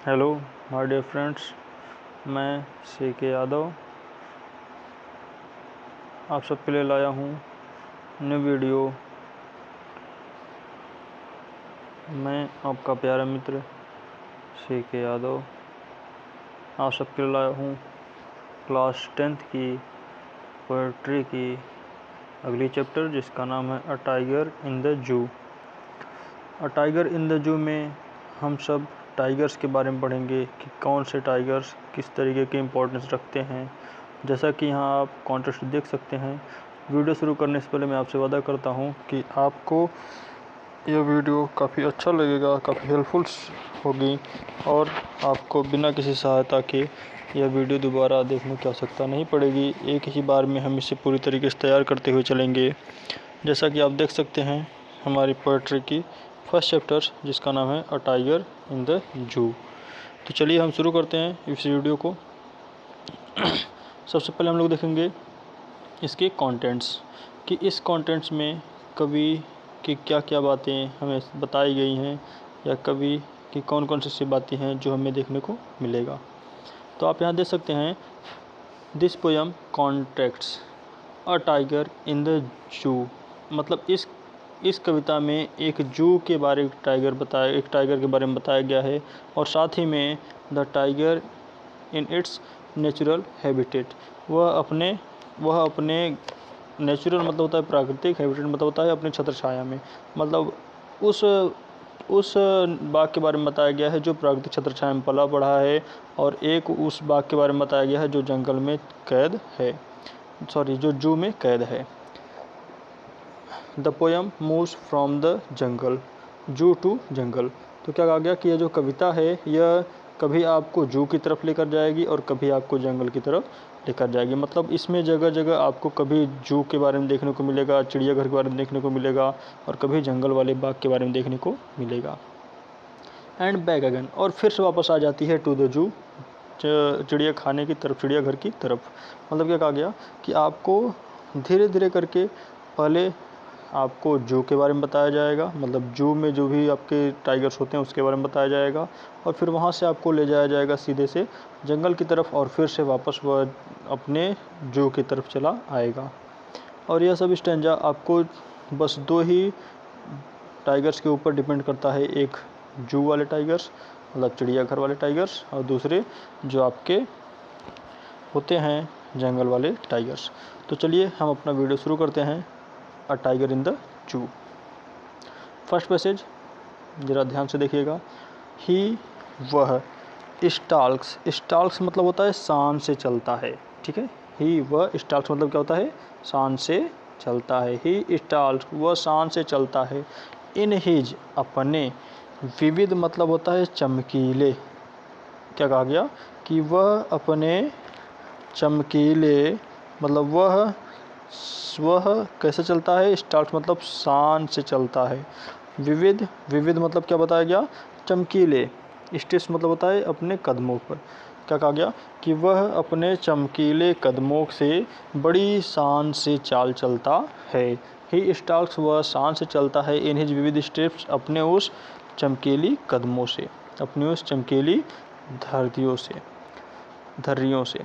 Hello my dear friends, मैं CK Yadav आप सबके लिए लाया हूँ न्यू वीडियो। मैं आपका प्यारा मित्र CK यादव आप सबके लिए लाया हूँ क्लास 10th की पोएट्री की अगली चैप्टर, जिसका नाम है a tiger in the zoo. A tiger in the zoo में हम सब टाइगर्स के बारे में पढ़ेंगे कि कौन से टाइगर्स किस तरीके के इम्पोर्टेंस रखते हैं। जैसा कि यहाँ आप कॉन्टेक्स्ट देख सकते हैं। वीडियो शुरू करने से पहले मैं आपसे वादा करता हूँ कि आपको यह वीडियो काफ़ी अच्छा लगेगा, काफ़ी हेल्पफुल होगी और आपको बिना किसी सहायता के यह वीडियो दोबारा देखने की आवश्यकता नहीं पड़ेगी। एक ही बार में हम इसे पूरी तरीके से तैयार करते हुए चलेंगे। जैसा कि आप देख सकते हैं हमारी पोएट्री की फर्स्ट चैप्टर, जिसका नाम है a tiger in the zoo. तो चलिए हम शुरू करते हैं इस वीडियो को। सबसे पहले हम लोग देखेंगे इसके कंटेंट्स कि इस कंटेंट्स में कवि की क्या क्या बातें हमें बताई गई हैं या कवि की कौन कौन सी बातें हैं जो हमें देखने को मिलेगा। तो आप यहाँ देख सकते हैं this poem contacts a tiger in the zoo. मतलब इस कविता में एक जू के बारे एक टाइगर के बारे में बताया गया है और साथ ही में the tiger in its natural habitat. वह अपने नेचुरल मतलब होता है प्राकृतिक, हैबिटेट मतलब होता है अपने छत्र छाया में। मतलब उस बाघ के बारे में बताया गया है जो प्राकृतिक छत्र छाया में पला बढ़ा है, और एक उस बाघ के बारे में बताया गया है जो जंगल में कैद है, जो जू में कैद है। The poem moves from the jungle जू टू जंगल। तो क्या कहा गया कि यह जो कविता है यह कभी आपको जू की तरफ लेकर जाएगी और कभी आपको जंगल की तरफ लेकर जाएगी। मतलब इसमें जगह जगह आपको कभी जू के बारे में देखने को मिलेगा, चिड़ियाघर के बारे में देखने को मिलेगा, और कभी जंगल वाले बाग के बारे में देखने को मिलेगा। एंड बैक अगेन, और फिर से वापस आ जाती है टू द जू, चिड़िया खाने की तरफ, चिड़ियाघर की तरफ। मतलब क्या कहा गया कि आपको धीरे धीरे करके पहले आपको जू के बारे में बताया जाएगा, मतलब जू में जो भी आपके टाइगर्स होते हैं उसके बारे में बताया जाएगा, और फिर वहाँ से आपको ले जाया जाएगा सीधे से जंगल की तरफ, और फिर से वापस वह अपने जू की तरफ चला आएगा। और यह सब स्टैंजा आपको बस दो ही टाइगर्स के ऊपर डिपेंड करता है, एक जू वाले टाइगर्स मतलब चिड़ियाघर वाले टाइगर्स, और दूसरे जो आपके होते हैं जंगल वाले टाइगर्स। तो चलिए हम अपना वीडियो शुरू करते हैं a tiger in the zoo. First passage ज़रा ध्यान से देखिएगा। ही वह स्टाल्क्स मतलब होता है शान से चलता है, ठीक है। ही वह स्टाल्क्स मतलब क्या होता है, शान से चलता है। ही स्टाल्क्स वह शान से चलता है। इन हिज अपने, विविध मतलब होता है चमकीले। क्या कहा गया कि वह अपने चमकीले, मतलब वह कैसे चलता है, स्टार्ट मतलब शान से चलता है। विविध मतलब क्या बताया गया, चमकीले। स्टेप्स मतलब होता है अपने कदमों पर। क्या कहा गया कि वह अपने चमकीले कदमों से बड़ी शान से चाल चलता है। ही स्टार्ट्स वह शान से चलता है, इन हिज विविध स्टेप्स अपने उस चमकीली कदमों से, अपनी उस चमकीली धर्रियों से।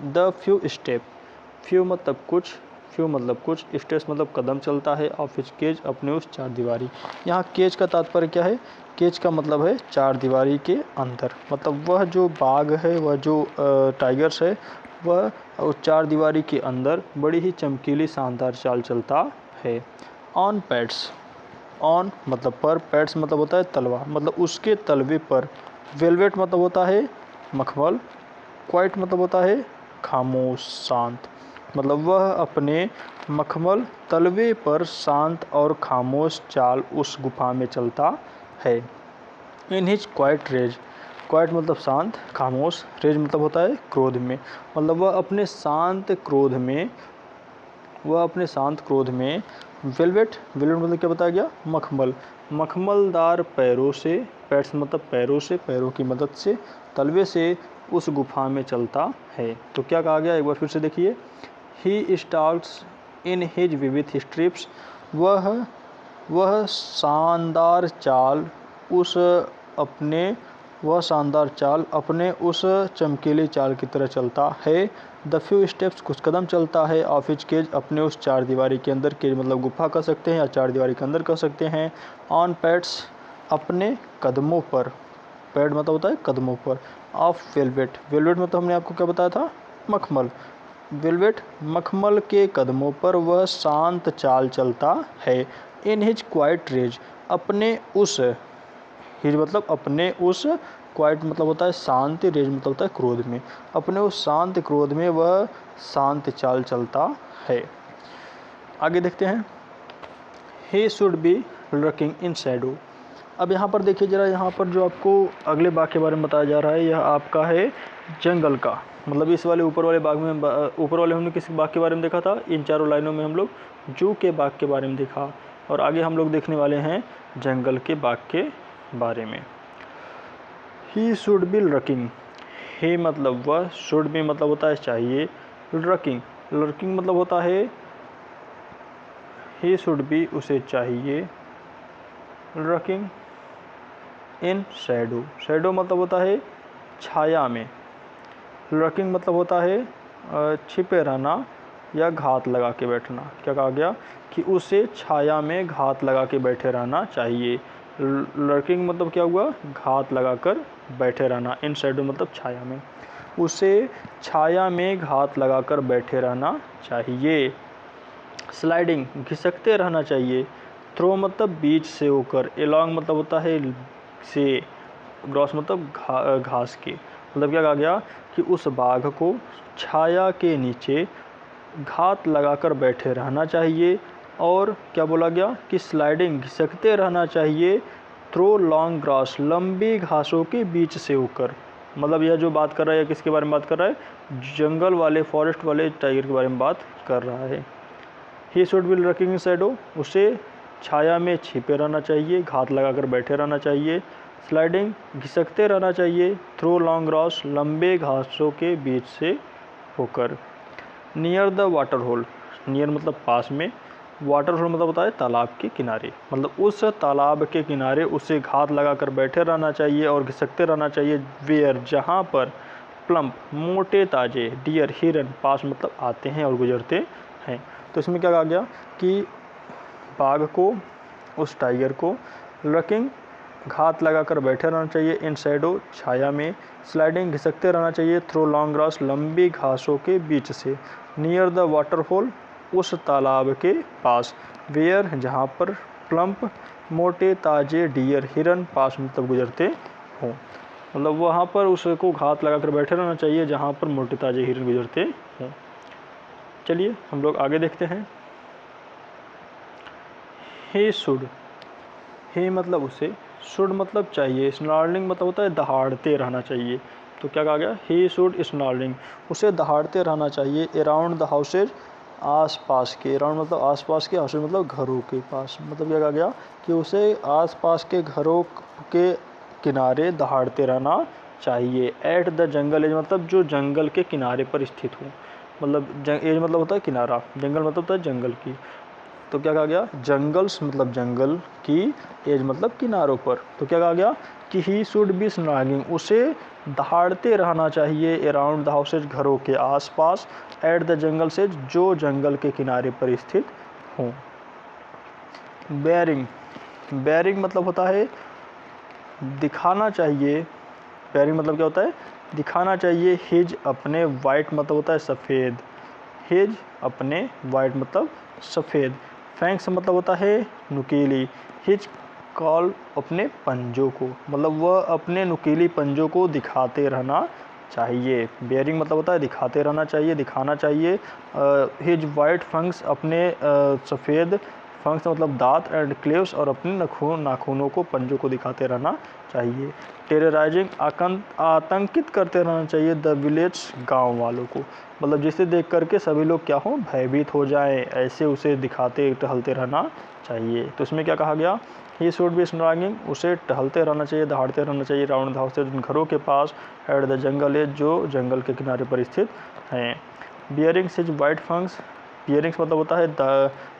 द फ्यू स्टेप, फ्यू मतलब कुछ, स्टेप्स मतलब कदम चलता है, ऑफ हिज केज अपने उस चार दीवारी। यहाँ केज का तात्पर्य क्या है, केज का मतलब है चार दीवारी के अंदर। मतलब वह जो बाघ है, वह जो टाइगर्स है, वह उस चार दीवारी के अंदर बड़ी ही चमकीली शानदार चाल चलता है। ऑन पैड्स, ऑन मतलब पर, पैड्स मतलब होता है तलवा, मतलब उसके तलवे पर। वेलवेट मतलब होता है मखमल। क्वाइट मतलब होता है खामोश, शांत। मतलब वह अपने मखमल तलवे पर शांत और खामोश चाल उस गुफा में चलता है। In his quiet rage, quiet मतलब शांत, खामोश, रेज मतलब होता है क्रोध में। मतलब वह अपने शांत क्रोध में वेलवेट मतलब क्या बताया गया, मखमलदार पैरों से, पैड्स मतलब पैरों से, पैरों की मदद से, तलवे से उस गुफा में चलता है। तो क्या कहा गया, एक बार फिर से देखिए। ही स्टार्ट्स इन हिज विविध स्ट्रिप्स, वह शानदार चाल उस अपने वह शानदार चाल अपने उस चमकीली चाल की तरह चलता है। द फ्यू स्टेप्स कुछ कदम चलता है। ऑफ हिज केज अपने उस चार दीवारी के अंदर, केज मतलब गुफा कह सकते हैं या चार दीवारी के अंदर कह सकते हैं। ऑन पैड्स अपने कदमों पर, पैड मतलब होता है कदमों पर। ऑफ वेलवेट, वेलवेट मतलब हमने आपको क्या बताया था, मखमल। वेलवेट मखमल के कदमों पर वह शांत चाल चलता है। इन हिज क्वाइट रेज अपने उस, हिज मतलब अपने उस, क्वाइट मतलब होता है शांति, रेज मतलब होता है क्रोध में, अपने उस शांत क्रोध में वह शांत चाल चलता है। आगे देखते हैं। He should be lurking in Shadow. अब यहाँ पर देखिए जरा, यहाँ पर जो आपको अगले बाग के बारे में बताया जा रहा है यह आपका है जंगल का, मतलब इस वाले ऊपर वाले बाग में, ऊपर वाले हमने किस बाग के बारे में देखा था, इन चारों लाइनों में हम लोग जू के बाग के बारे में देखा, और आगे हम लोग देखने वाले हैं जंगल के बाग के बारे में। ही शुड बी लर्किंग, ही मतलब वह, शुड बी मतलब होता है चाहिए, लर्किंग, लर्किंग मतलब होता है, ही शुड बी उसे चाहिए, लर्किंग इन शैडो, शैडो मतलब होता है छाया में, लर्किंग मतलब होता है छिपे रहना या घात लगा के बैठना। क्या कहा गया कि उसे छाया में घात लगा के बैठे रहना चाहिए। लर्किंग मतलब क्या हुआ, घात लगाकर बैठे रहना। इन शैडो मतलब छाया में, उसे छाया में घात लगाकर बैठे रहना चाहिए। स्लाइडिंग घिसकते रहना चाहिए। थ्रो मतलब बीच से होकर, एलॉन्ग मतलब होता है से, ग्रॉस मतलब घास के। मतलब क्या कहा गया कि उस बाघ को छाया के नीचे घात लगाकर बैठे रहना चाहिए। और क्या बोला गया कि स्लाइडिंग घिसकते रहना चाहिए। थ्रो लॉन्ग ग्रास लंबी घासों के बीच से होकर, मतलब यह जो बात कर रहा है किसके बारे में बात कर रहा है, जंगल वाले, फॉरेस्ट वाले टाइगर के बारे में बात कर रहा है। He should be lurking in Shadow, उसे छाया में छिपे रहना चाहिए, घात लगाकर बैठे रहना चाहिए। स्लाइडिंग घिसकते रहना चाहिए। थ्रो लॉन्ग ग्रास लंबे घासों के बीच से होकर। Near the water hole, near मतलब पास में, वाटर होल मतलब होता है तालाब के किनारे, मतलब उस तालाब के किनारे उसे घात लगाकर बैठे रहना चाहिए और घिसकते रहना चाहिए। वेयर जहाँ पर, प्लम्प मोटे ताजे, डियर हिरन पास मतलब आते हैं और गुजरते हैं। तो इसमें क्या कहा गया कि बाघ को, उस टाइगर को, लर्किंग घात लगाकर बैठे रहना चाहिए, इन शैडो छाया में, स्लाइडिंग घिसकते रहना चाहिए, थ्रो लॉन्ग ग्रास लंबी घासों के बीच से, नियर द वाटरफॉल उस तालाब के पास, वेयर जहाँ पर, प्लम्प मोटे ताजे, डियर हिरन पास मतलब गुजरते हों, मतलब वहाँ पर उसको घात लगाकर बैठे रहना चाहिए जहाँ पर मोटे ताजे हिरन गुजरते हों। चलिए हम लोग आगे देखते हैं। ही शुड, ही मतलब उसे, शुड मतलब चाहिए, स्नॉर्लिंग मतलब होता है दहाड़ते रहना चाहिए। तो क्या कहा गया, ही शुड स्नॉर्लिंग, उसे दहाड़ते रहना चाहिए। अराउंड द हाउसेज आस पास के, अराउंड मतलब आस पास के, हाउसेज मतलब घरों के पास, मतलब क्या कहा गया कि उसे आस पास के घरों के किनारे दहाड़ते रहना चाहिए। एट द जंगल एज मतलब जो जंगल के किनारे पर स्थित हो, मतलब एज मतलब होता है किनारा, जंगल मतलब होता है जंगल की। तो क्या कहा गया, जंगल्स मतलब जंगल की, एज मतलब किनारों पर। तो क्या कहा गया कि ही शुड बी स्नॉगिंग, उसे दहाड़ते रहना चाहिए। अराउंड द हाउसेज घरों के आसपास, एट द जंगल से जो जंगल के किनारे पर स्थित हों। बेयरिंग, बेयरिंग मतलब होता है दिखाना चाहिए। बेयरिंग मतलब क्या होता है, दिखाना चाहिए। हिज अपने, वाइट मतलब होता है सफ़ेद, हिज अपने, वाइट मतलब सफ़ेद। फैंक्स मतलब होता है नुकीली। हिज कॉल अपने पंजों को, मतलब वह अपने नुकीली पंजों को दिखाते रहना चाहिए। बेयरिंग मतलब होता है दिखाते रहना चाहिए, दिखाना चाहिए। हिज वाइट फंक्स अपने सफ़ेद, फंक्स मतलब दांत, एंड क्लेव्स और अपने नाखूनों को, पंजों को दिखाते रहना चाहिए। टेरराइजिंग आतंकित करते रहना चाहिए। द विलेज गांव वालों को, मतलब जिसे देख करके सभी लोग क्या हों, भयभीत हो जाएं, ऐसे उसे दिखाते टहलते रहना चाहिए। तो इसमें क्या कहा गया, ही शुड बी स्नॉगिंग, उसे टहलते रहना चाहिए, दहाड़ते रहना चाहिए। राउंड द हाउस घरों के पास, एट द जंगल एज जो जंगल के किनारे पर स्थित हैं। बियरिंग्स हिज वाइट फंक्स, बियरिंग्स मतलब होता है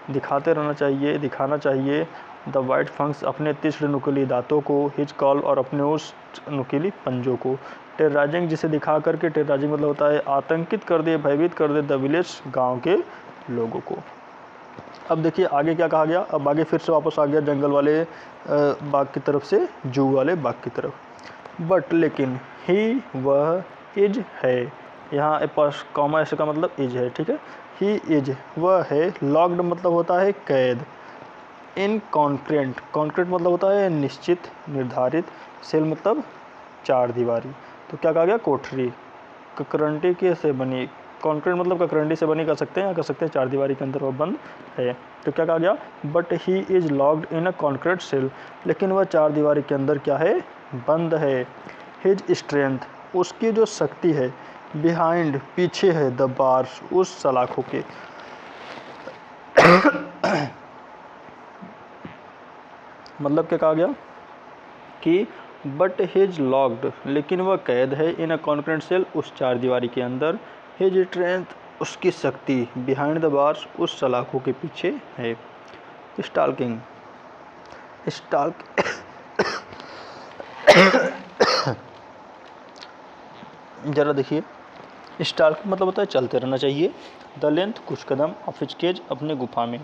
दिखाते रहना चाहिए, दिखाना चाहिए। द वाइट फंक्स अपने तीक्ष्ण नुकीली दांतों को, हिज कॉल और अपने उस नुकीली पंजों को, टेरराइजिंग जिसे दिखा करके, टेरराइजिंग मतलब होता है आतंकित कर दे, भयभीत कर दे, द विलेज गाँव के लोगों को। अब देखिए आगे क्या कहा गया, अब आगे फिर से वापस आ गया जंगल वाले बाग की तरफ से जू वाले बाग की तरफ। बट लेकिन ही वह इज है, यहाँ पास कॉमा ऐसे का मतलब इज है, ठीक है। ही इज वह है, लॉक्ड मतलब होता है कैद, इन कॉन्क्रेंट, कॉन्क्रेंट मतलब होता है निश्चित निर्धारित, सेल मतलब चार दीवारी। तो क्या कहा गया, कोठरी ककरंडी के से बनी, कॉन्क्रीट मतलब ककरंडी से बनी कर सकते हैं या कर सकते हैं चार दीवारी के अंदर वह बंद है। तो क्या कहा गया, but he is locked in a concrete cell, लेकिन वह चार दीवारी के अंदर क्या है, बंद है। हिज स्ट्रेंथ, उसकी जो शक्ति है, बिहाइंड पीछे है, द बार्स उस सलाखों के। मतलब क्या कहा गया कि बट हिज लॉक्ड, लेकिन वह कैद है, इन अ कॉन्क्रीट सेल उस चार दीवारी के अंदर, हिज स्ट्रेंथ उसकी शक्ति, बिहाइंड द बार्स उस सलाखों के पीछे है। स्टाल्किंग, स्टाल्क जरा देखिए, स्टाल्क मतलब होता है चलते रहना चाहिए। द लेंथ कुछ कदम, ऑफ हिज केज अपने गुफा में,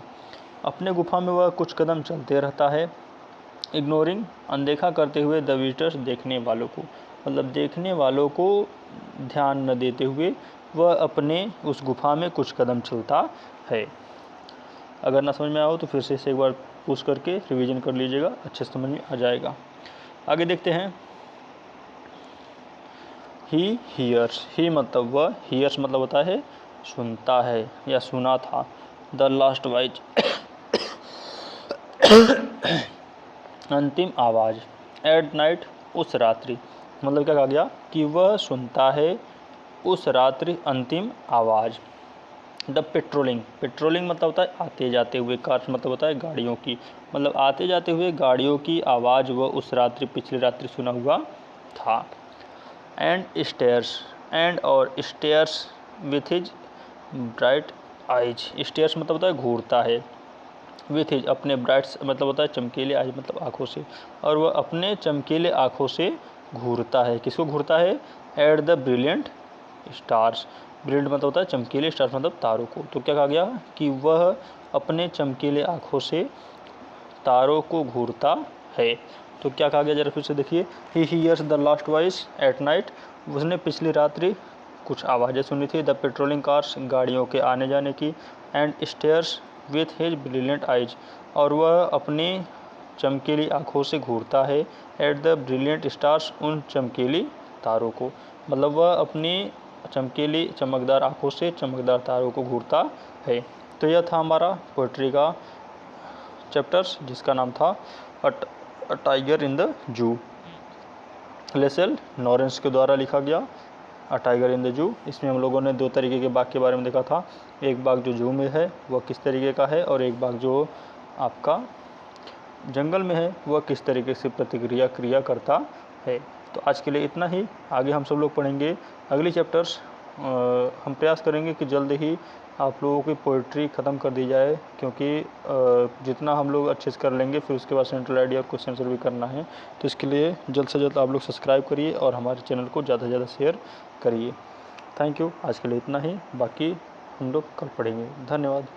अपने गुफा में वह कुछ कदम चलते रहता है। इग्नोरिंग अनदेखा करते हुए, द विजिटर्स देखने वालों को, मतलब देखने वालों को ध्यान न देते हुए वह अपने उस गुफा में कुछ कदम चलता है। अगर ना समझ में आओ तो फिर से इसे एक बार पूछ करके रिवीजन कर लीजिएगा, अच्छे से समझ में आ जाएगा। आगे देखते हैं, ही हियर्स, ही मतलब वह, हियर्स मतलब होता है सुनता है या सुना था। द लास्ट वाइज अंतिम आवाज़, एट नाइट उस रात्रि, मतलब क्या कहा गया कि वह सुनता है उस रात्रि अंतिम आवाज़। द पेट्रोलिंग, पेट्रोलिंग मतलब होता है आते जाते हुए, कार्स मतलब होता है गाड़ियों की, मतलब आते जाते हुए गाड़ियों की आवाज़ वह उस रात्रि पिछली रात्रि सुना हुआ था। एंड स्टेयर्स, एंड और stairs with his bright eyes, stairs मतलब होता है घूरता है, विथ हिज अपने ब्राइट्स मतलब होता है चमकीले, आइज मतलब आँखों से, और वह अपने चमकीले आँखों से घूरता है, किसको घूरता है, at the brilliant stars, brilliant मतलब होता है चमकीले, स्टार्स मतलब तारों को। तो क्या कहा गया कि वह अपने चमकीले आँखों से तारों को घूरता है। तो क्या कहा गया, जरा फिर से देखिए, he hears the last voice at night, उसने पिछली रात्रि कुछ आवाज़ें सुनी थी, द पेट्रोलिंग कार्स गाड़ियों के आने जाने की, and stairs with his brilliant eyes, और वह अपनी चमकीली आँखों से घूरता है, एट द ब्रिलियंट स्टार्स उन चमकीली तारों को, मतलब वह अपनी चमकीली चमकदार आँखों से चमकदार तारों को घूरता है। तो यह था हमारा पोइट्री का चैप्टर्स जिसका नाम था a tiger in the zoo, लेसेल नॉरेंस के द्वारा लिखा गया a tiger in the zoo. इसमें हम लोगों ने दो तरीके के बाघ के बारे में देखा था, एक बाघ जो जू में है वह किस तरीके का है, और एक बाघ जो आपका जंगल में है वह किस तरीके से क्रिया करता है। तो आज के लिए इतना ही, आगे हम सब लोग पढ़ेंगे अगली चैप्टर्स। हम प्रयास करेंगे कि जल्द ही आप लोगों की पोइट्री ख़त्म कर दी जाए, क्योंकि जितना हम लोग अच्छे से कर लेंगे फिर उसके बाद सेंट्रल आइडिया और क्वेश्चन आंसर भी करना है। तो इसके लिए जल्द से जल्द आप लोग सब्सक्राइब करिए और हमारे चैनल को ज़्यादा से ज़्यादा शेयर करिए। थैंक यू, आज के लिए इतना ही, बाकी हम लोग कल पढ़ेंगे। धन्यवाद।